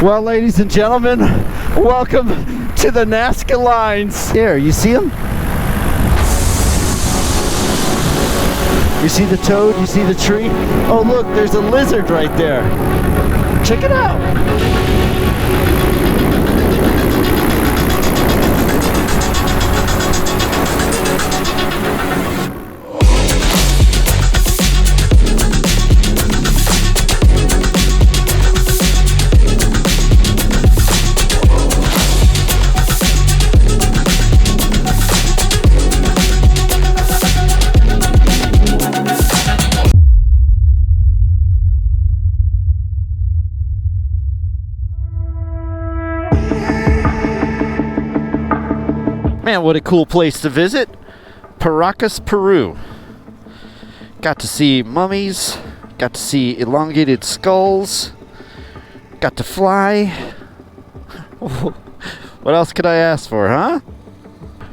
Well, ladies and gentlemen, welcome to the NAZCA lines. Here, you see them? You see the toad? You see the tree? Oh, look, there's a lizard right there. Check it out. Man, what a cool place to visit. Paracas, Peru. Got to see mummies, got to see elongated skulls, got to fly. What else could I ask for, huh?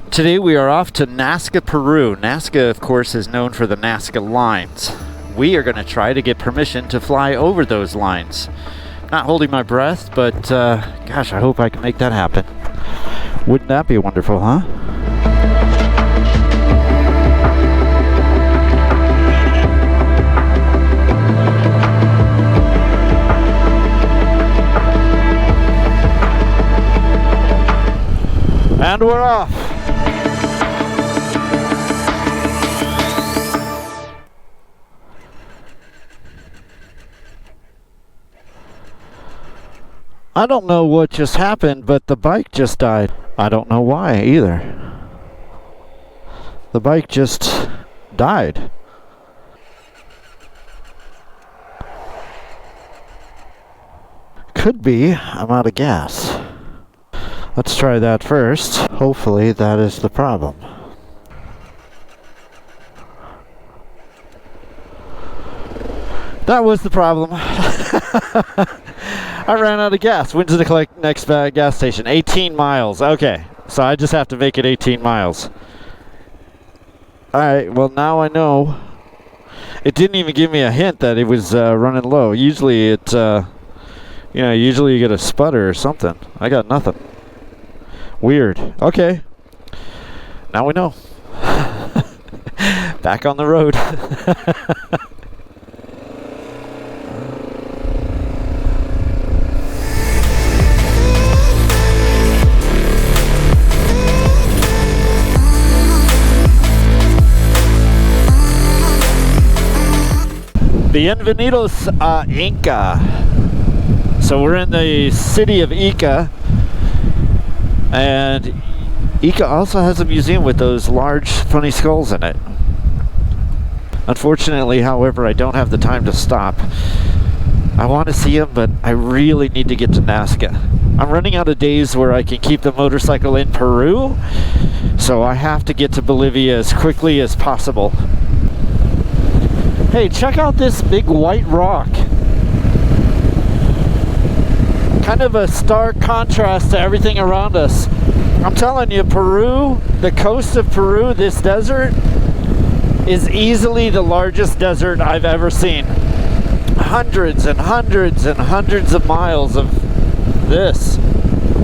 Today we are off to NAZCA, Peru. NAZCA, of course, is known for the NAZCA lines. We are going to try to get permission to fly over those lines. Not holding my breath, but gosh, I hope I can make that happen. Wouldn't that be wonderful, huh? And we're off. I don't know what just happened, but the bike just died. I don't know why either. The bike just died. Could be I'm out of gas. Let's try that first. Hopefully that is the problem. That was the problem. I ran out of gas. When's the next gas station? 18 miles. Okay, so I just have to make it 18 miles. Alright, well now I know. It didn't even give me a hint that it was running low. Usually it, usually you get a sputter or something. I got nothing. Weird. Okay. Now we know. Back on the road. Bienvenidos a Inca. So we're in the city of Inca, and Inca also has a museum with those large funny skulls in it. Unfortunately, however, I don't have the time to stop. I want to see them, but I really need to get to NAZCA. I'm running out of days where I can keep the motorcycle in Peru, so I have to get to Bolivia as quickly as possible. Hey, check out this big white rock. Kind of a stark contrast to everything around us. I'm telling you, Peru, the coast of Peru, this desert is easily the largest desert I've ever seen. Hundreds and hundreds and hundreds of miles of this.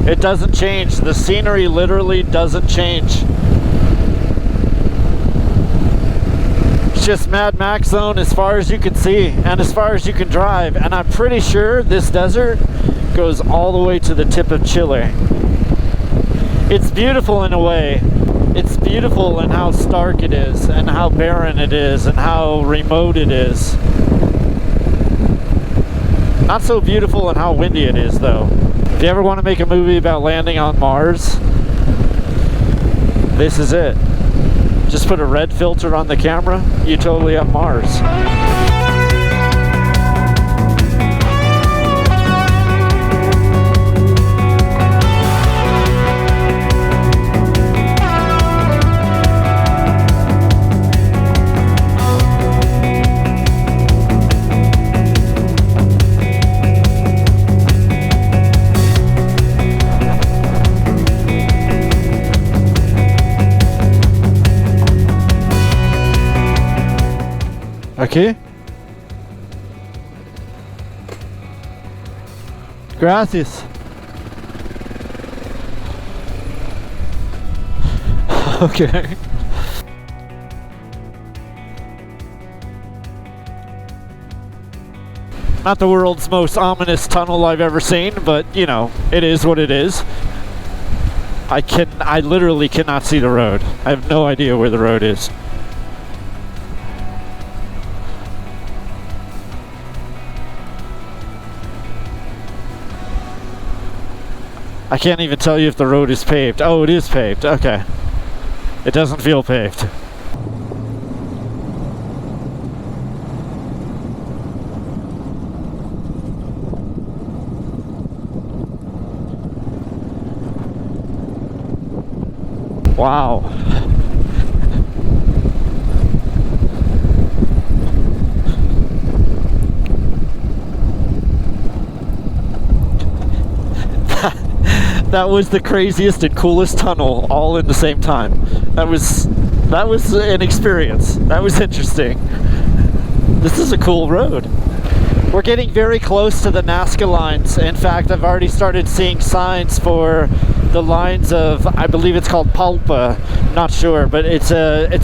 It doesn't change. The scenery literally doesn't change. It's just Mad Max zone as far as you can see and as far as you can drive. And I'm pretty sure this desert goes all the way to the tip of Chile. It's beautiful in a way. It's beautiful in how stark it is and how barren it is and how remote it is. Not so beautiful in how windy it is, though. If you ever want to make a movie about landing on Mars, this is it. Just put a red filter on the camera, you totally have Mars. Okay. Gracias. Okay. Not the world's most ominous tunnel I've ever seen, but you know, it is what it is. I literally cannot see the road. I have no idea where the road is. I can't even tell you if the road is paved. Oh, it is paved. Okay. It doesn't feel paved. Wow. That was the craziest and coolest tunnel all in the same time. That was an experience. That was interesting. This is a cool road. We're getting very close to the NAZCA lines. In fact, I've already started seeing signs for the lines of, I believe it's called Palpa, not sure, but it's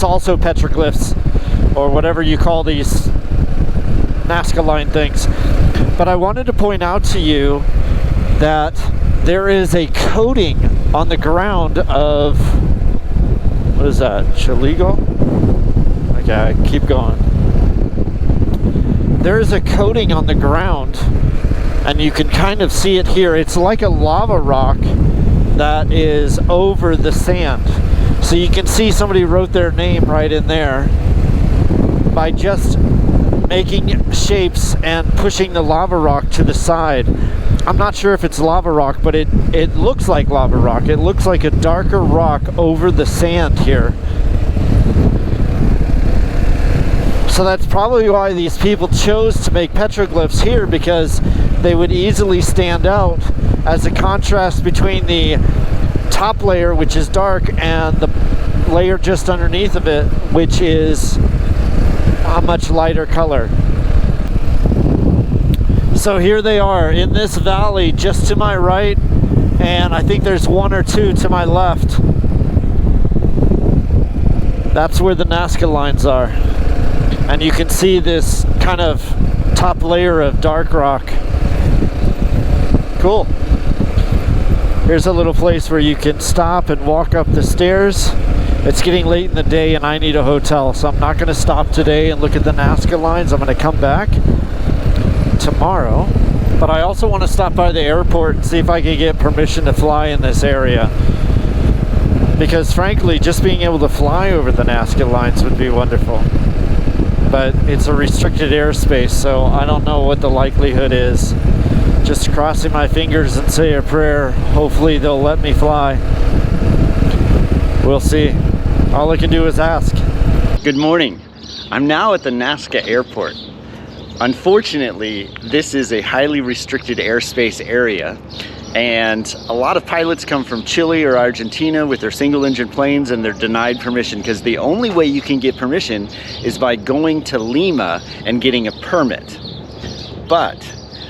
also petroglyphs or whatever you call these NAZCA line things. But I wanted to point out to you that there is a coating on the ground of, what is that, Chauchilla? Okay, keep going. There is a coating on the ground, and you can kind of see it here. It's like a lava rock that is over the sand. So you can see somebody wrote their name right in there by just making shapes and pushing the lava rock to the side. I'm not sure if it's lava rock, but it looks like lava rock. It looks like a darker rock over the sand here. So that's probably why these people chose to make petroglyphs here, because they would easily stand out as a contrast between the top layer, which is dark, and the layer just underneath of it, which is a much lighter color. So here they are in this valley just to my right, and I think there's one or two to my left. That's where the NAZCA lines are. And you can see this kind of top layer of dark rock. Cool. Here's a little place where you can stop and walk up the stairs. It's getting late in the day and I need a hotel, so I'm not going to stop today and look at the NAZCA lines. I'm going to come back tomorrow. But I also want to stop by the airport and see if I can get permission to fly in this area. Because frankly, just being able to fly over the NAZCA lines would be wonderful. But it's a restricted airspace, so I don't know what the likelihood is. Just crossing my fingers and say a prayer. Hopefully they'll let me fly. We'll see. All I can do is ask. Good morning. I'm now at the NAZCA airport. Unfortunately, this is a highly restricted airspace area, and a lot of pilots come from Chile or Argentina with their single-engine planes, and they're denied permission because the only way you can get permission is by going to Lima and getting a permit. But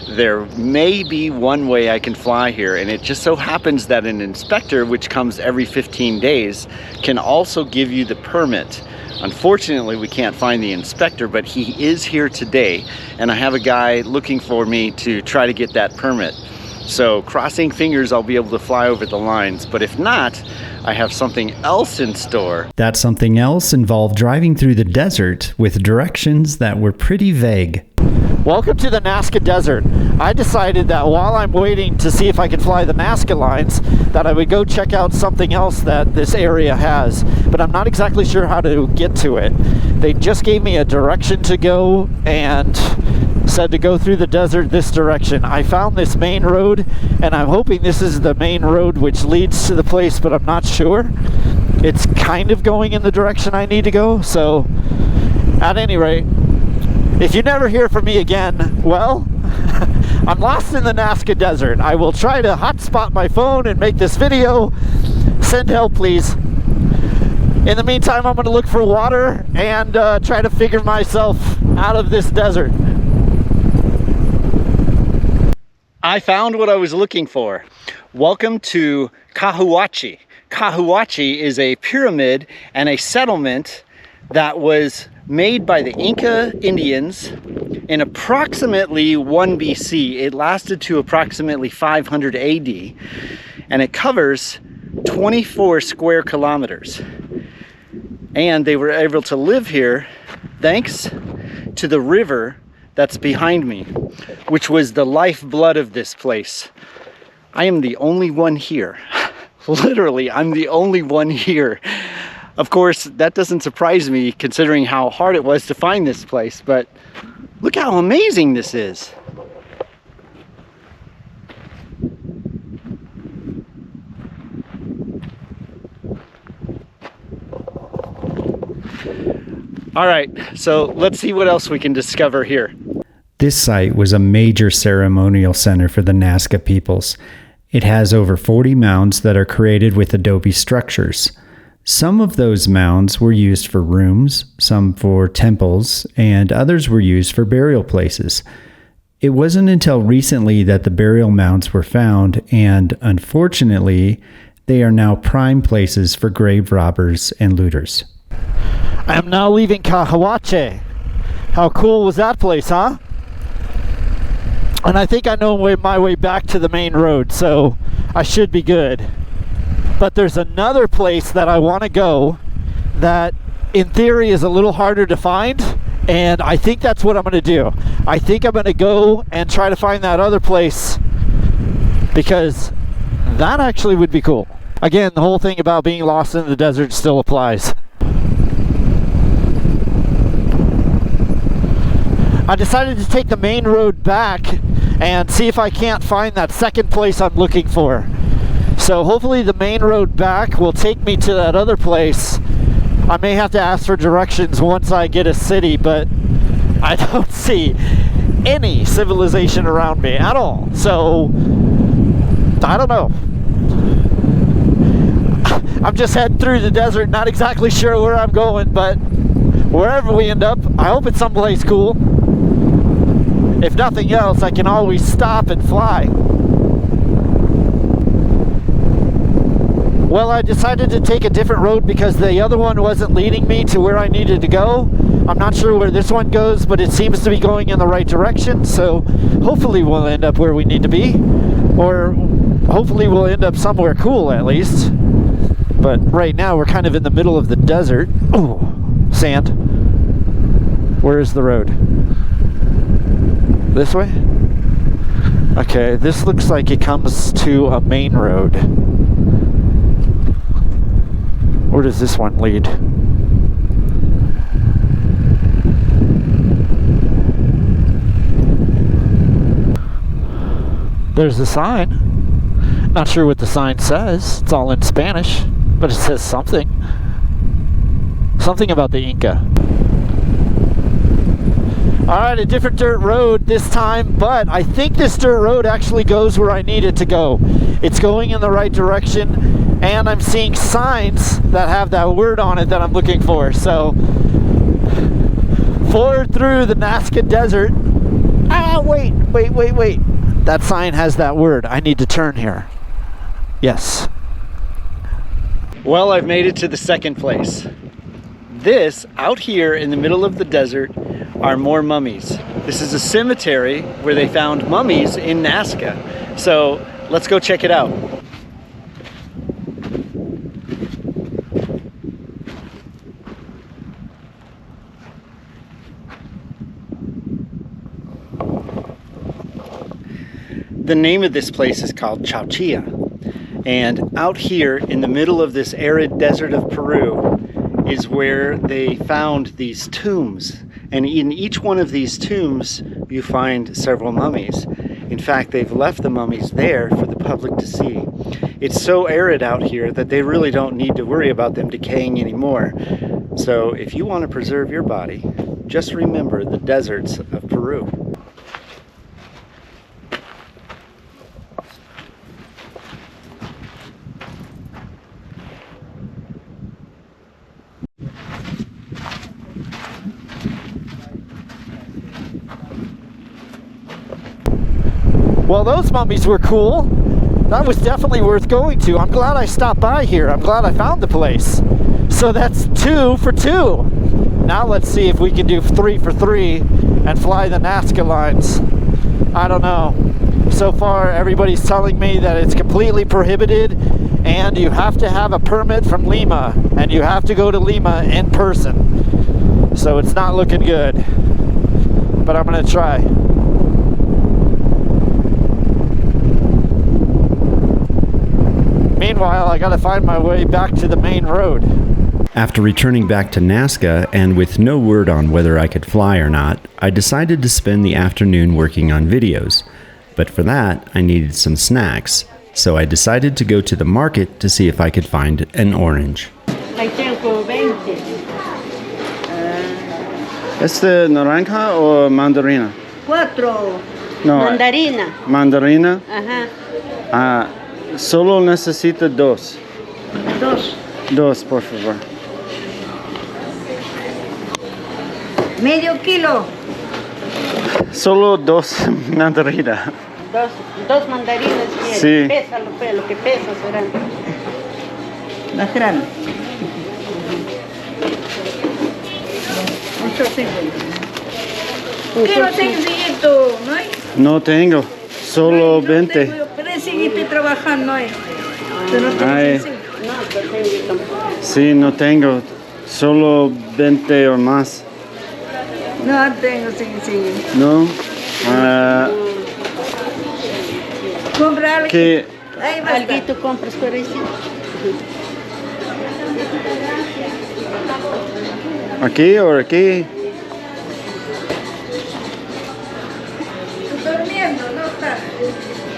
there may be one way I can fly here, and it just so happens that an inspector, which comes every 15 days, can also give you the permit. Unfortunately, we can't find the inspector, but he is here today, and I have a guy looking for me to try to get that permit. So crossing fingers I'll be able to fly over the lines, but if not, I have something else in store. That something else involved driving through the desert with directions that were pretty vague. Welcome to the NAZCA desert. I decided that while I'm waiting to see if I can fly the NAZCA lines, that I would go check out something else that this area has, but I'm not exactly sure how to get to it. They just gave me a direction to go and said to go through the desert this direction. I found this main road, and I'm hoping this is the main road which leads to the place, but I'm not sure. It's kind of going in the direction I need to go, so at any rate, if you never hear from me again, well, I'm lost in the NAZCA desert. I will try to hotspot my phone and make this video. Send help, please. In the meantime, I'm going to look for water and try to figure myself out of this desert. I found what I was looking for. Welcome to Cahuachi. Cahuachi is a pyramid and a settlement that was made by the Inca Indians in approximately 1 BC. It lasted to approximately 500 AD, and it covers 24 square kilometers. And they were able to live here thanks to the river that's behind me, which was the lifeblood of this place. I am the only one here. Literally, I'm the only one here. Of course, that doesn't surprise me considering how hard it was to find this place, but look how amazing this is. All right, so let's see what else we can discover here. This site was a major ceremonial center for the Nazca peoples. It has over 40 mounds that are created with adobe structures. Some of those mounds were used for rooms, some for temples, and others were used for burial places. It wasn't until recently that the burial mounds were found, and unfortunately, they are now prime places for grave robbers and looters. I am now leaving Cahuachi. How cool was that place, huh? And I think I know my way back to the main road, so I should be good. But there's another place that I want to go that in theory is a little harder to find, and I think that's what I'm going to do. I think I'm going to go and try to find that other place because that actually would be cool. Again, the whole thing about being lost in the desert still applies. I decided to take the main road back and see if I can't find that second place I'm looking for. So hopefully the main road back will take me to that other place. I may have to ask for directions once I get a city, but I don't see any civilization around me at all. So I don't know. I'm just heading through the desert, not exactly sure where I'm going, but wherever we end up, I hope it's someplace cool. If nothing else, I can always stop and fly. Well, I decided to take a different road because the other one wasn't leading me to where I needed to go. I'm not sure where this one goes, but it seems to be going in the right direction, so hopefully we'll end up where we need to be. Or hopefully we'll end up somewhere cool at least. But right now we're kind of in the middle of the desert. Oh, sand. Where is the road? This way? Okay, this looks like it comes to a main road. Where does this one lead? There's the sign. Not sure what the sign says. It's all in Spanish, but it says something. Something about the Inca. Alright, a different dirt road this time, but I think this dirt road actually goes where I need it to go. It's going in the right direction, and I'm seeing signs that have that word on it that I'm looking for. So, forward through the Nazca Desert. Ah, wait. That sign has that word. I need to turn here. Yes. Well, I've made it to the second place. This, out here in the middle of the desert, are more mummies. This is a cemetery where they found mummies in Nazca. So let's go check it out. The name of this place is called Chauchilla. And out here in the middle of this arid desert of Peru is where they found these tombs. And in each one of these tombs, you find several mummies. In fact, they've left the mummies there for the public to see. It's so arid out here that they really don't need to worry about them decaying anymore. So if you want to preserve your body, just remember the deserts of Peru. Well, those mummies were cool. That was definitely worth going to. I'm glad I stopped by here. I'm glad I found the place. So that's 2 for 2. Now let's see if we can do 3 for 3 and fly the NAZCA lines. I don't know. So far, everybody's telling me that it's completely prohibited and you have to have a permit from Lima and you have to go to Lima in person. So it's not looking good. But I'm gonna try. Meanwhile, I gotta find my way back to the main road. After returning back to NAZCA and with no word on whether I could fly or not, I decided to spend the afternoon working on videos. But for that, I needed some snacks, so I decided to go to the market to see if I could find an orange. Ahí tengo 20. ¿Este naranja o mandarina? 4. No. Mandarina. Mandarina. Ajá. Ah, solo necesito 2. 2. 2, por favor. Medio kilo. Solo 2 mandarinas. 2 mandarinas. ¿Quieres? Sí. Pésalo, lo que pesa serán. Las grandes. 8.50. Quiero seguidito, ¿no hay? No tengo, solo 20. Pero seguiste trabajando, ¿no hay? Tú no Ay. tienes 5. No, pero tengo tampoco. Sí, no tengo, solo 20 o más. No tengo, sigue. No. Ah, Compra algo. ¿qué? Ahí va a estar. Alguito compras por ahí, sí. ¿Aquí o aquí? Durmiendo, no está.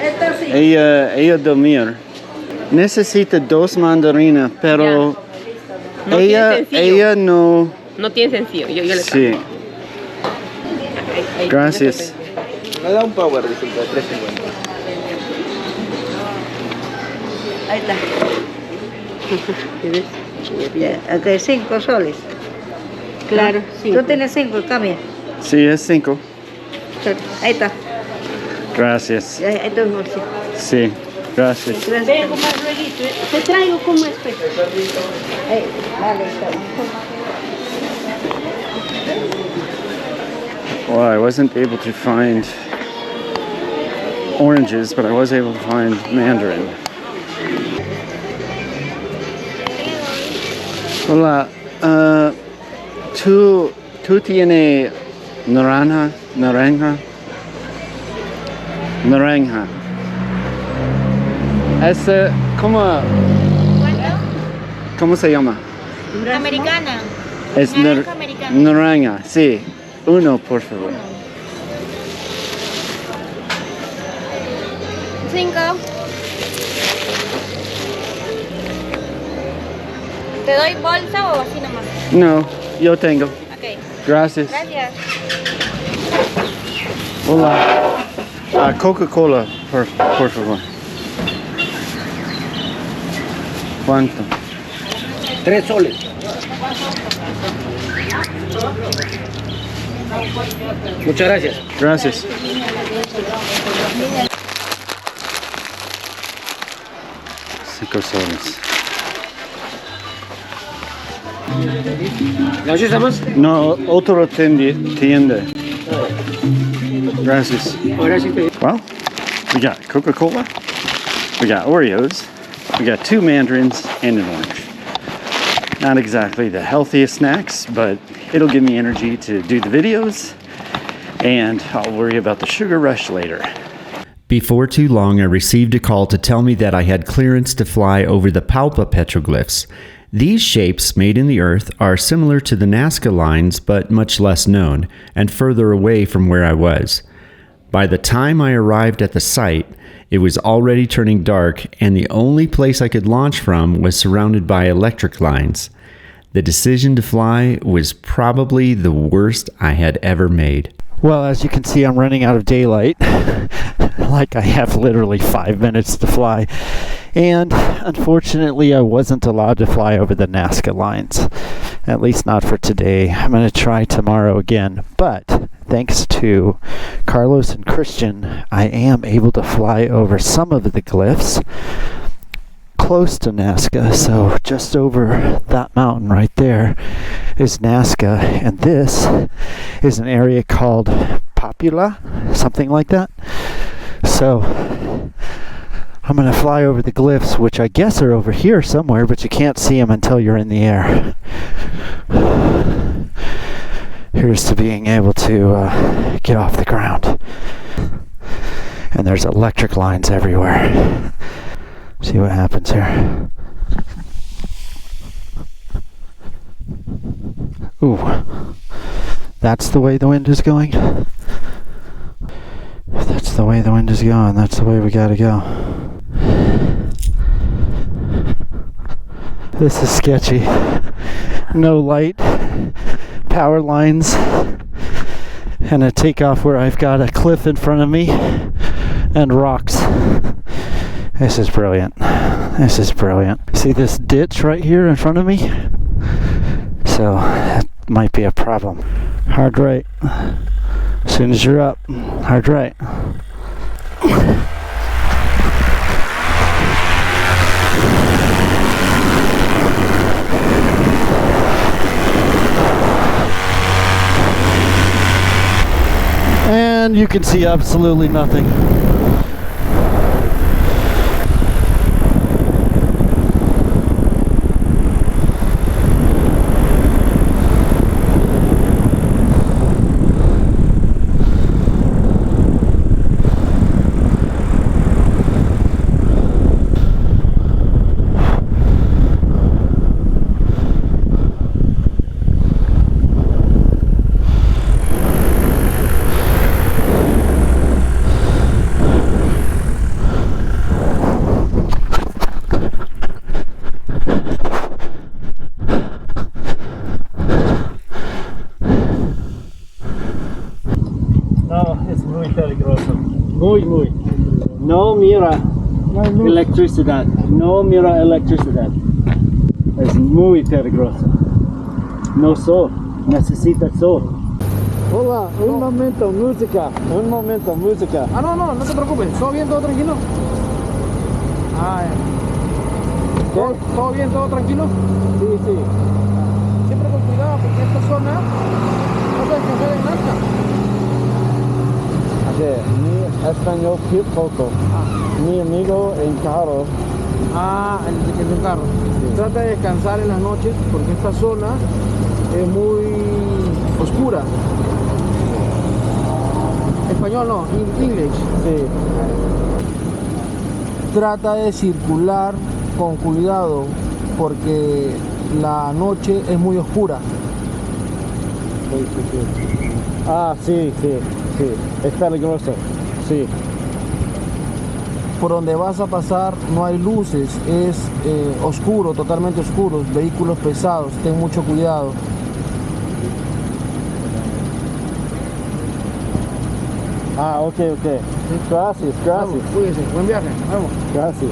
Está sí. Ella dormir. Necesita 2 mandarinas, pero No tiene sencillo. ella no. No tiene sencillo, yo le Sí, Ahí, gracias. Me da un power, disculpe, 3.50. Ahí está. Ya, ok, 5 soles. Claro, sí. Tú tienes 5, cambia. Sí, es 5. Ahí está. Gracias. Ahí está el bolsillo. Sí, gracias. Vengo más luego. Te traigo como este. Ahí, vale, está. Well, I wasn't able to find oranges, but I was able to find mandarin. Hola, ¿tú tienes naranja? Ese, ¿cómo se llama? Americana. Es Naranja americana. naranja, sí. 1, por favor. 5. ¿Te doy bolsa o así nomás? No, yo tengo. Ok. Gracias. Gracias. Hola. Coca-Cola, por favor. ¿Cuánto? 3 soles. Muchas gracias. Gracias. $5. ¿No estamos? No, otro tienda. Gracias. Ahora sí te... Well, we got Coca-Cola, we got Oreos, we got 2 mandarins and an orange. Not exactly the healthiest snacks, but it'll give me energy to do the videos, and I'll worry about the sugar rush later. Before too long, I received a call to tell me that I had clearance to fly over the Palpa petroglyphs. These shapes made in the earth are similar to the NAZCA lines, but much less known, and further away from where I was. By the time I arrived at the site, it was already turning dark, and the only place I could launch from was surrounded by electric lines. The decision to fly was probably the worst I had ever made. Well, as you can see, I'm running out of daylight. Like I have literally 5 minutes to fly. And unfortunately, I wasn't allowed to fly over the NAZCA lines, at least not for today. I'm going to try tomorrow again, but thanks to Carlos and Christian, I am able to fly over some of the glyphs close to NAZCA. So just over that mountain right there is NAZCA, and this is an area called Popula, something like that. So I'm going to fly over the glyphs, which I guess are over here somewhere, but you can't see them until you're in the air. Here's to being able to get off the ground. And there's electric lines everywhere. See what happens here. Ooh, that's the way the wind is going. If that's the way the wind is going, that's the way we gotta go. This is sketchy. No light, power lines, and a takeoff where I've got a cliff in front of me and rocks. This is brilliant. This is brilliant. See this ditch right here in front of me? So that might be a problem. Hard right. As soon as you're up, hard right. And you can see absolutely nothing. Muy. No mira electricidad. No mira electricidad. Es muy peligroso. No sol. Necesita sol. Hola, un momento, música. Un momento, música. Ah, no te preocupes. ¿Todo bien, todo tranquilo? Ah, ¿Todo bien, todo tranquilo? Sí. Siempre con cuidado porque esta zona no se descansa de nada. Mi español poco. Mi amigo en carro. En un carro. Sí. Trata de descansar en las noches porque esta zona es muy oscura. Español no, English. Sí. Trata de circular con cuidado porque la noche es muy oscura. Sí. Es peligroso. Sí. Por donde vas a pasar no hay luces, es oscuro, totalmente oscuro, vehículos pesados, ten mucho cuidado. Okay. Gracias. Vamos, cuídense, buen viaje, vamos. Gracias.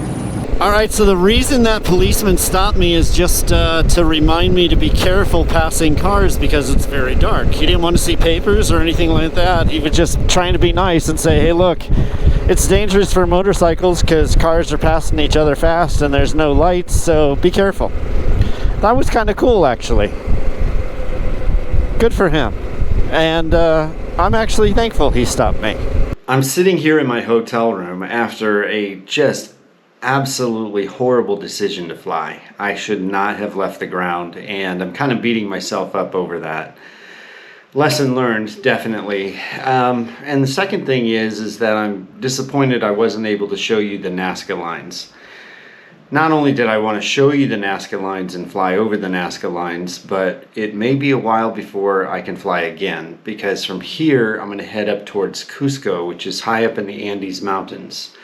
All right, so the reason that policeman stopped me is just to remind me to be careful passing cars because it's very dark. He didn't want to see papers or anything like that. He was just trying to be nice and say, hey, look, it's dangerous for motorcycles because cars are passing each other fast and there's no lights, so be careful. That was kind of cool, actually. Good for him. And I'm actually thankful he stopped me. I'm sitting here in my hotel room after a just absolutely horrible decision to fly. I should not have left the ground, and I'm kind of beating myself up over that. Lesson learned, definitely. And the second thing is that I'm disappointed I wasn't able to show you the NAZCA lines. Not only did I want to show you the NAZCA lines and fly over the NAZCA lines, but it may be a while before I can fly again, because from here I'm going to head up towards Cusco, which is high up in the Andes Mountains.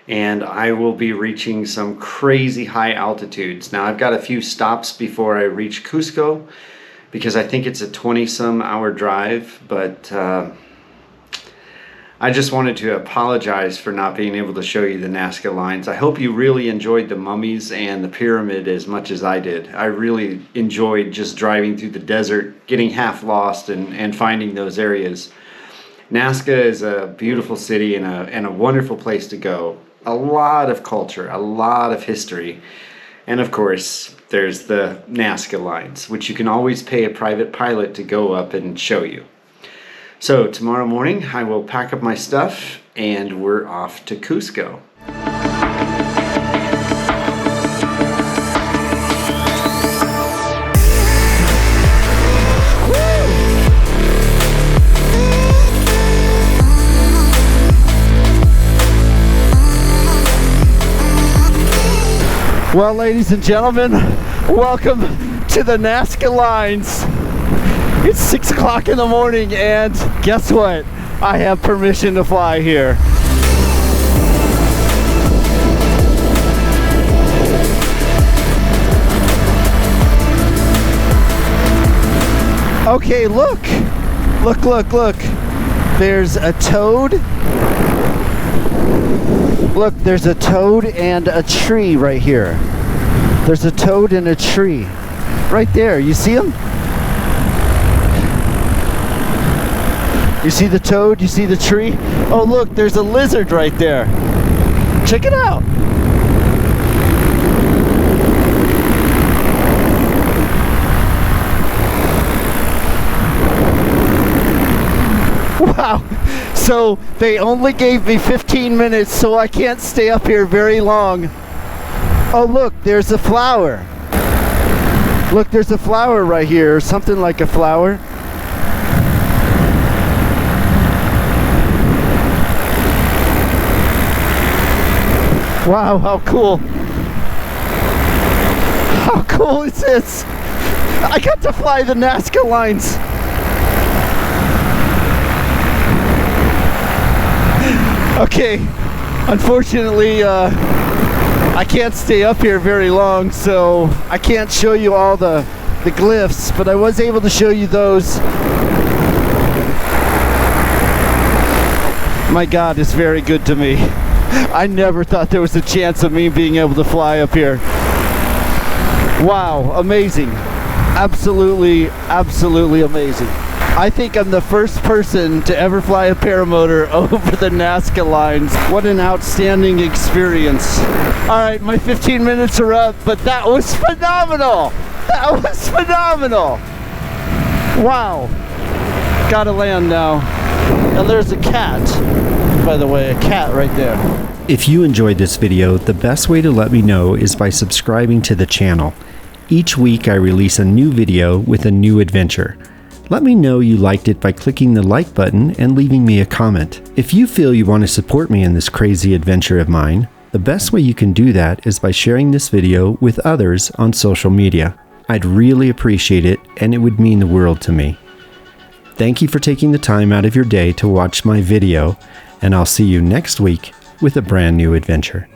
And I will be reaching some crazy high altitudes. Now I've got a few stops before I reach Cusco because I think it's a 20-some hour drive, but I just wanted to apologize for not being able to show you the Nazca lines. I hope you really enjoyed the mummies and the pyramid as much as I did. I really enjoyed just driving through the desert, getting half lost and finding those areas. Nazca is a beautiful city and a wonderful place to go. A lot of culture, a lot of history. And of course, there's the Nazca lines, which you can always pay a private pilot to go up and show you. So tomorrow morning, I will pack up my stuff and we're off to Cusco. Well, ladies and gentlemen, welcome to the Nazca lines. It's 6 o'clock in the morning and guess what? I have permission to fly here. Okay, look. Look. There's a toad. Look, there's a toad and a tree right here. There's a toad and a tree. Right there, you see them? You see the toad? You see the tree? Oh look, there's a lizard right there. Check it out. Wow. So they only gave me 15 minutes, so I can't stay up here very long. Oh look, there's a flower. Look, there's a flower right here, or something like a flower. Wow, how cool. How cool is this? I got to fly the Nazca lines. Okay, unfortunately, I can't stay up here very long, so I can't show you all the glyphs, but I was able to show you those. My God is very good to me. I never thought there was a chance of me being able to fly up here. Wow, amazing. Absolutely amazing. I think I'm the first person to ever fly a paramotor over the Nazca lines. What an outstanding experience. All right, my 15 minutes are up, but that was phenomenal. That was phenomenal. Wow. Gotta land now. And there's a cat, by the way, a cat right there. If you enjoyed this video, the best way to let me know is by subscribing to the channel. Each week I release a new video with a new adventure. Let me know you liked it by clicking the like button and leaving me a comment. If you feel you want to support me in this crazy adventure of mine, the best way you can do that is by sharing this video with others on social media. I'd really appreciate it and it would mean the world to me. Thank you for taking the time out of your day to watch my video, and I'll see you next week with a brand new adventure.